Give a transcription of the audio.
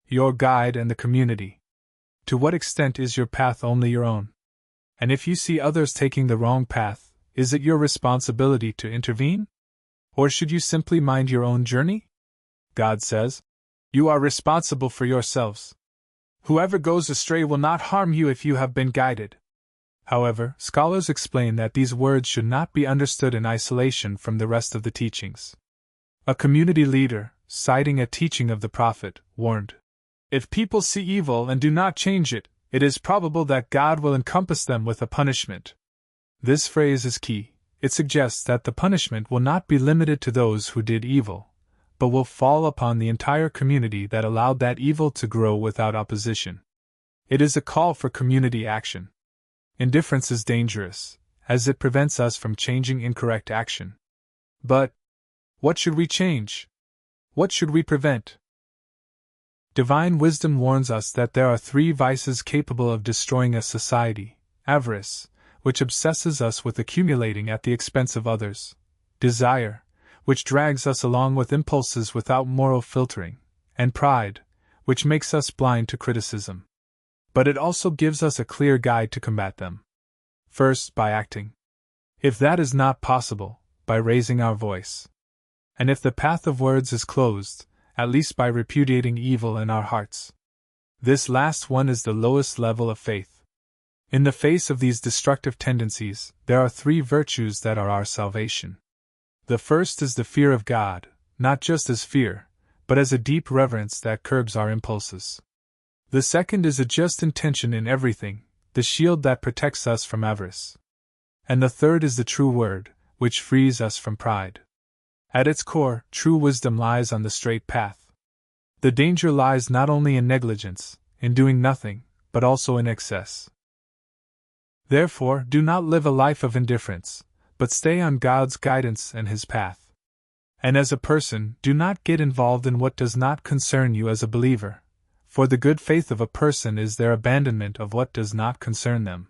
your guide and the community. To what extent is your path only your own? And if you see others taking the wrong path, is it your responsibility to intervene? Or should you simply mind your own journey? God says, "You are responsible for yourselves. Whoever goes astray will not harm you if you have been guided." However, scholars explain that these words should not be understood in isolation from the rest of the teachings. A community leader, citing a teaching of the prophet, warned, "If people see evil and do not change it, it is probable that God will encompass them with a punishment." This phrase is key. It suggests that the punishment will not be limited to those who did evil, but will fall upon the entire community that allowed that evil to grow without opposition. It is a call for community action. Indifference is dangerous, as it prevents us from changing incorrect action. But what should we change? What should we prevent? Divine wisdom warns us that there are 3 vices capable of destroying a society: avarice, which obsesses us with accumulating at the expense of others; desire, which drags us along with impulses without moral filtering; and pride, which makes us blind to criticism. But it also gives us a clear guide to combat them. First, by acting. If that is not possible, by raising our voice. And if the path of words is closed, at least by repudiating evil in our hearts. This last one is the lowest level of faith. In the face of these destructive tendencies, there are 3 virtues that are our salvation. The first is the fear of God, not just as fear, but as a deep reverence that curbs our impulses. The second is a just intention in everything, the shield that protects us from avarice. And the third is the true word, which frees us from pride. At its core, true wisdom lies on the straight path. The danger lies not only in negligence, in doing nothing, but also in excess. Therefore, do not live a life of indifference, but stay on God's guidance and His path. And as a person, do not get involved in what does not concern you as a believer, for the good faith of a person is their abandonment of what does not concern them.